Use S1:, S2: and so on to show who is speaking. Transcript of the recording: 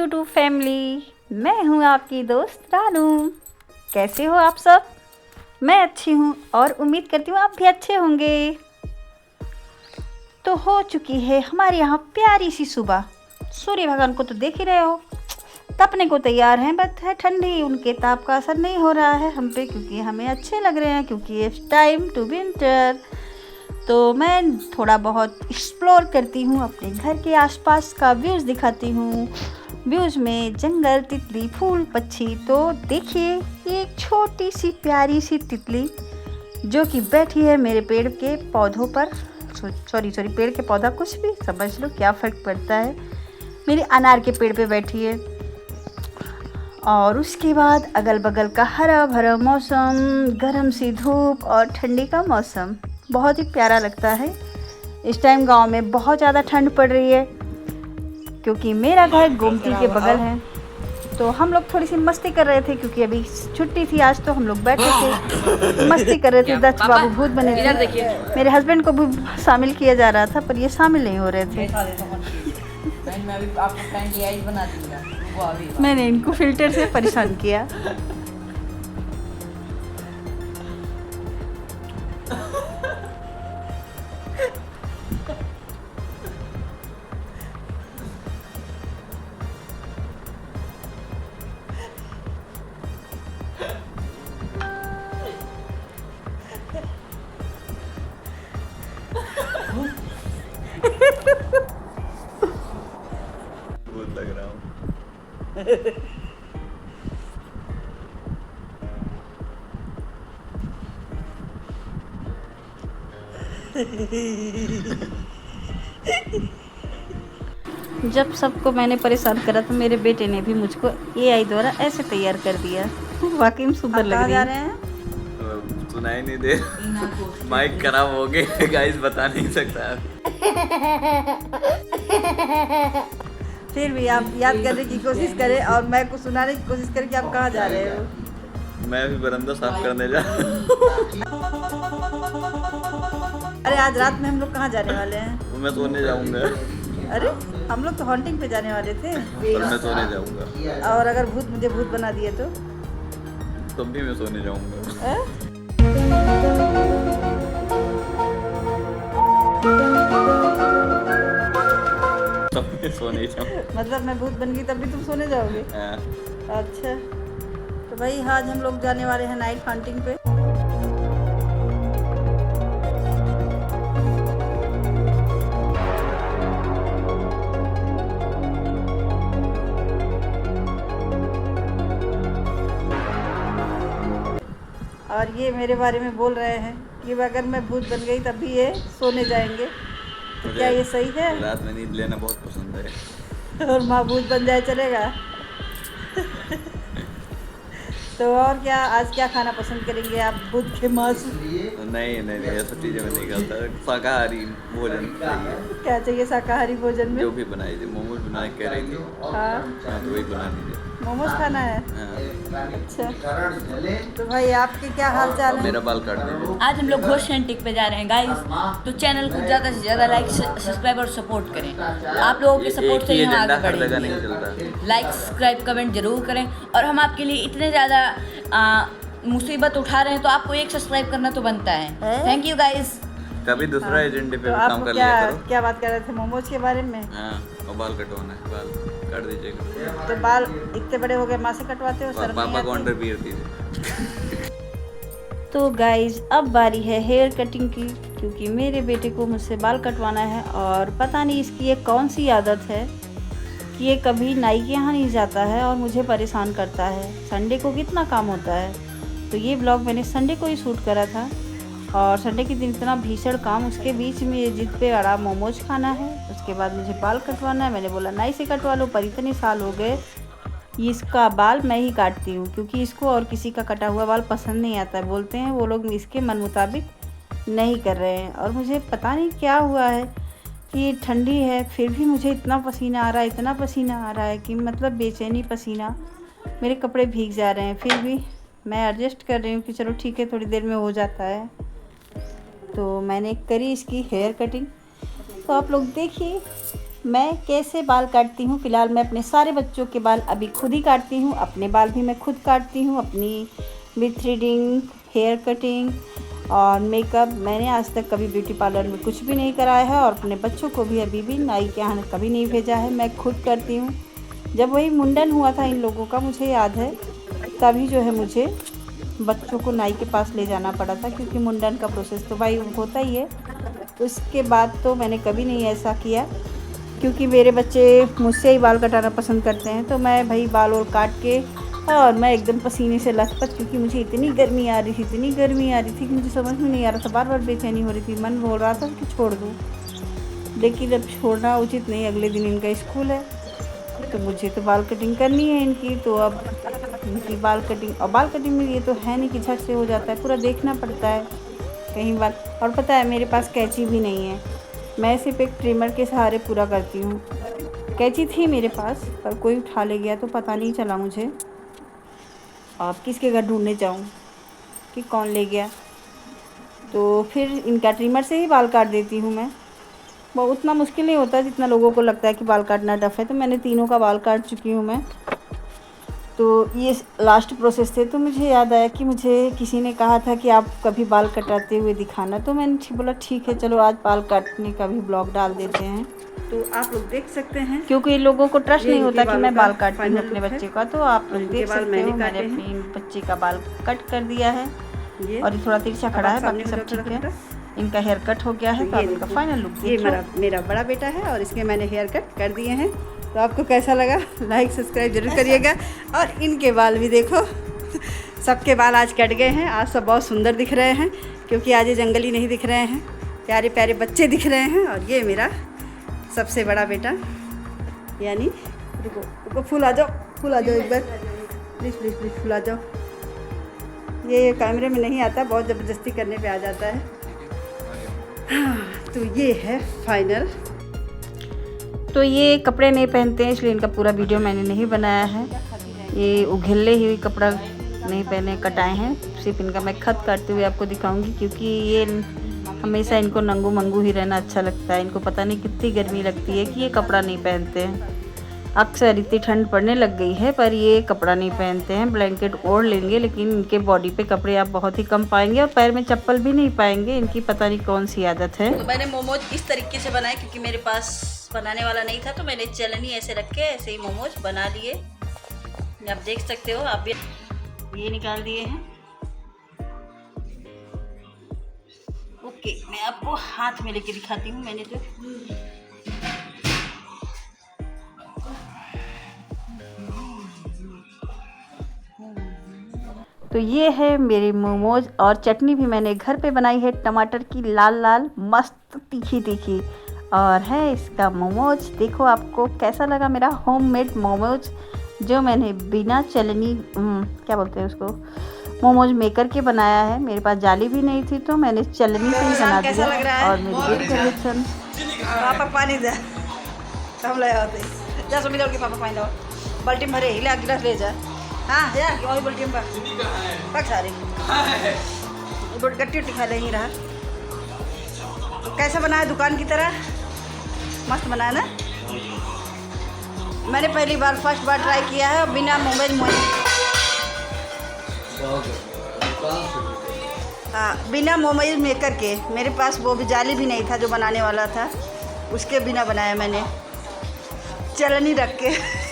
S1: YouTube family, मैं हूँ आपकी दोस्त रानू। कैसे हो आप सब? मैं अच्छी हूँ और उम्मीद करती हूँ आप भी अच्छे होंगे। तो हो चुकी है हमारे यहाँ प्यारी सी सुबह। सूर्य भगवान को तो देख ही रहे हो, तपने को तैयार हैं, बट है ठंडी। उनके ताप का असर नहीं हो रहा है हम पे, क्योंकि हमें अच्छे लग रहे हैं, क्योंकि इट्स टाइम टू विंटर। तो मैं थोड़ा बहुत एक्सप्लोर करती हूँ, अपने घर के आसपास का व्यूज़ दिखाती हूँ। व्यूज़ में जंगल, तितली, फूल, पक्षी। तो देखिए ये एक छोटी सी प्यारी सी तितली जो कि बैठी है मेरे पेड़ के पौधों पर। सॉरी पेड़ के पौधा कुछ भी समझ लो, क्या फ़र्क पड़ता है। मेरी अनार के पेड़ पे बैठी है। और उसके बाद अगल बगल का हरा भरा मौसम, गर्म सी धूप और ठंडी का मौसम बहुत ही प्यारा लगता है। इस टाइम गांव में बहुत ज़्यादा ठंड पड़ रही है, क्योंकि मेरा घर गोमती के बगल है। तो हम लोग थोड़ी सी मस्ती कर रहे थे, क्योंकि अभी छुट्टी थी आज, तो हम लोग बैठे थे मस्ती कर रहे थे। दत्त बाबू भूत बने थे। मेरे हस्बैंड को भी शामिल किया जा रहा था, पर ये शामिल नहीं हो रहे थे। मैंने इनको फिल्टर से परेशान किया।
S2: बहुत लग रहा हूँ।
S1: जब सबको मैंने परेशान करा तो मेरे बेटे ने भी मुझको AI द्वारा ऐसे तैयार कर दिया। वाकई में सुंदर लग रही है।
S2: सुनाई नहीं दे, माइक खराब हो गए गाइस, बता नहीं सकता।
S1: फिर भी आप याद करने की कोशिश करें और मैं को सुनाने की कोशिश करें कि आप कहाँ जा रहे हो।
S2: मैं भी बरामदा साफ करने जा।
S1: अरे आज रात में हम लोग कहाँ जाने वाले हैं?
S2: मैं सोने जाऊंगा।
S1: अरे हम लोग तो हॉन्टिंग पे जाने वाले थे।
S2: पर मैं सोने जाऊंगा।
S1: और अगर भूत मुझे भूत बना दिए तो?
S2: तब भी मैं सोने जाऊंगा। तब मैं सोने जाऊंगा।
S1: मतलब मैं भूत बन गई तब भी तुम सोने जाओगे? अच्छा, तो भाई आज हम लोग जाने वाले हैं नाइट हंटिंग पे। और ये मेरे बारे में बोल रहे हैं कि अगर मैं भूत बन गई तब भी ये सोने जाएंगे, तो क्या ये सही है?
S2: रात में नींद लेना बहुत पसंद है।
S1: और माँ भूत बन जाए चलेगा? तो और क्या, आज क्या खाना पसंद करेंगे आप? भूत के मांस?
S2: नहीं ये सब चीजें मैं नहीं खाता। शाकाहारी भोजन चाहिए।
S1: क्या चाहिए शाकाहारी भोजन में?
S2: जो भी बनाई थी, मोमोज बनाए कह रही थी।
S1: हाँ,
S2: तो वही बना दीजिए।
S1: मोमोज खाना है?
S2: हाँ।
S1: अच्छा, तो भाई आपके क्या हाल चाल है?
S2: मेरा बाल काट दीजिए।
S3: आज हम लोग घोष हंटिंग पे जा रहे हैं गाइस, तो चैनल को ज़्यादा से ज़्यादा लाइक, सब्सक्राइब और सपोर्ट करें। आप लोगों के सपोर्ट से ही हम आगे बढ़ेंगे।
S2: नहीं चलता।
S3: लाइक, सब्सक्राइब, कमेंट जरूर करें। और हम आपके लिए इतने ज़्यादा मुसीबत उठा रहे हैं, तो आपको एक सब्सक्राइब करना तो बनता है। Thank you guys.
S2: कभी दूसरा एजेंडे पे
S1: तो
S2: भी काम
S1: आप
S2: कर लिया करो।
S1: क्या बात कर रहे थे मोमोज के बारे में?
S2: हाँ, और बाल कटवाना है, बाल काट दीजिएगा।
S1: तो बाल इतने बड़े हो गए, माँ से कटवाते हो? शर्म नहीं
S2: पापा को
S1: आती?
S2: अंडरवियर दीजिए।
S1: तो गाइज अब बारी है हेयर कटिंग की, क्योंकि मेरे बेटे को मुझसे बाल कटवाना है। और पता नहीं इसकी ये कौन सी आदत है कि ये कभी नाई के यहाँ नहीं जाता है और मुझे परेशान करता है। संडे को कितना काम होता है, तो ये ब्लॉग मैंने संडे को ही शूट करा था। और संडे के दिन इतना भीषण काम, उसके बीच में ये जिद पे अड़ा मोमोज खाना है, उसके बाद मुझे बाल कटवाना है। मैंने बोला नाई से कटवा लो, पर इतने साल हो गए इसका बाल मैं ही काटती हूँ, क्योंकि इसको और किसी का कटा हुआ बाल पसंद नहीं आता है। बोलते हैं वो लोग इसके मन मुताबिक नहीं कर रहे हैं। और मुझे पता नहीं क्या हुआ है कि ठंडी है फिर भी मुझे इतना पसीना आ रहा है, इतना पसीना आ रहा है कि मतलब बेचैनी पसीना। मेरे कपड़े भीग जा रहे हैं, फिर भी मैं एडजस्ट कर रही हूँ कि चलो ठीक है, थोड़ी देर में हो जाता है। तो मैंने करी इसकी हेयर कटिंग, तो आप लोग देखिए मैं कैसे बाल काटती हूँ। फ़िलहाल मैं अपने सारे बच्चों के बाल अभी खुद ही काटती हूँ, अपने बाल भी मैं खुद काटती हूँ, अपनी भी थ्रेडिंग, हेयर कटिंग और मेकअप। मैंने आज तक कभी ब्यूटी पार्लर में कुछ भी नहीं कराया है और अपने बच्चों को भी अभी भी नाई के यहाँ कभी नहीं भेजा है, मैं खुद करती हूँ। जब वही मुंडन हुआ था इन लोगों का, मुझे याद है, तभी जो है मुझे बच्चों को नाई के पास ले जाना पड़ा था, क्योंकि मुंडन का प्रोसेस तो भाई होता ही है। उसके बाद तो मैंने कभी नहीं ऐसा किया, क्योंकि मेरे बच्चे मुझसे ही बाल कटाना पसंद करते हैं। तो मैं भाई बाल और काट के, और मैं एकदम पसीने से लथपथ, क्योंकि मुझे इतनी गर्मी आ रही थी कि मुझे समझ में नहीं आ रहा था, बार बार बेचैनी हो रही थी। मन बोल रहा था कि छोड़ दूँ, लेकिन अब छोड़ना उचित नहीं, अगले दिन इनका स्कूल है तो मुझे तो बाल कटिंग करनी है इनकी। तो अब इनकी बाल कटिंग, और बाल कटिंग में ये तो है नहीं कि झट से हो जाता है, पूरा देखना पड़ता है कहीं बार। और पता है मेरे पास कैंची भी नहीं है, मैं सिर्फ एक ट्रिमर के सहारे पूरा करती हूँ। कैंची थी मेरे पास पर कोई उठा ले गया तो पता नहीं चला मुझे। अब किसके घर ढूंढने जाऊँ कि कौन ले गया, तो फिर इनका ट्रिमर से ही बाल काट देती हूँ मैं। वो उतना मुश्किल नहीं होता जितना लोगों को लगता है कि बाल काटना टफ है। तो मैंने तीनों का बाल काट चुकी हूँ मैं, तो ये लास्ट प्रोसेस थे। तो मुझे याद आया कि मुझे किसी ने कहा था कि आप कभी बाल कटाते हुए दिखाना, तो मैंने बोला ठीक है चलो आज बाल काटने का भी ब्लॉग डाल देते हैं। तो आप लोग देख सकते हैं, क्योंकि लोगों को ट्रस्ट नहीं होता कि मैं बाल काटती हूँ अपने बच्चे का। तो आप लोग देख सकते हो मैंने अपने बच्चे का बाल कट कर दिया है, और ये थोड़ा तिरछा खड़ा है, बाकी सब ठीक है। इनका हेयर कट हो गया है, तो आप इनका फाइनल लुक देखिए। ये मेरा बड़ा बेटा है और इसके मैंने हेयर कट कर दिए हैं। तो आपको कैसा लगा, लाइक सब्सक्राइब जरूर करिएगा। और इनके बाल भी देखो, सबके बाल आज कट गए हैं। आज सब बहुत सुंदर दिख रहे हैं, क्योंकि आज ये जंगली नहीं दिख रहे हैं, प्यारे प्यारे बच्चे दिख रहे हैं। और ये मेरा सबसे बड़ा बेटा, यानी रुको फूल आ जाओ एक बार, प्लीज़ फूल आ जाओ। ये कैमरे में नहीं आता, बहुत ज़बरदस्ती करने पे आ जाता है। तो ये है फाइनल। तो ये कपड़े नहीं पहनते हैं, इसलिए इनका पूरा वीडियो मैंने नहीं बनाया है। ये उघिल्ले ही कपड़ा नहीं पहने, कटाए हैं। सिर्फ इनका मैं खत काटते हुए आपको दिखाऊंगी, क्योंकि ये हमेशा इनको नंगू मंगू ही रहना अच्छा लगता है। इनको पता नहीं कितनी गर्मी लगती है कि ये कपड़ा नहीं पहनते हैं। अक्सर इतनी ठंड पड़ने लग गई है पर ये कपड़ा नहीं पहनते हैं, ब्लैंकेट ओढ़ लेंगे, लेकिन इनके बॉडी पे कपड़े आप बहुत ही कम पाएंगे और पैर में चप्पल भी नहीं पाएंगे। इनकी पता नहीं कौन सी आदत है। तो मैंने मोमोज इस तरीके से बनाए, क्योंकि मेरे पास बनाने वाला नहीं था, तो मैंने चलनी ऐसे रख के ऐसे ही मोमोज बना लिए। आप देख सकते हो, आप भी ये निकाल दिए हैं। ओके, मैं आपको हाथ में लेके दिखाती हूँ। मैंने तो ये है मेरे मोमोज, और चटनी भी मैंने घर पे बनाई है, टमाटर की लाल लाल मस्त तीखी। और है इसका मोमोज। देखो आपको कैसा लगा मेरा होममेड मोमोज, जो मैंने बिना चलनी क्या बोलते हैं उसको, मोमोज मेकर के बनाया है। मेरे पास जाली भी नहीं थी, तो मैंने चलनी से ही बना दिया। लग रहा है? और मेरी कलेक्शन पापा पानी दे, हम ले आते जा सुमित के पापा पानी दो, बाल्टी में भरे हिले गिलास ले जा। हाँ यार क्यों बाल्टी में पक सारी गट्टी उट्टी खा ले ही रहा। तो कैसा बनाया, दुकान की तरह मस्त बनाया ना। मैंने पहली बार फर्स्ट बार ट्राई किया है बिना मोबाइल बिना मोबाइल मेकर के। मेरे पास वो भी जाली भी नहीं था जो बनाने वाला था, उसके बिना बनाया मैंने चलनी रख के।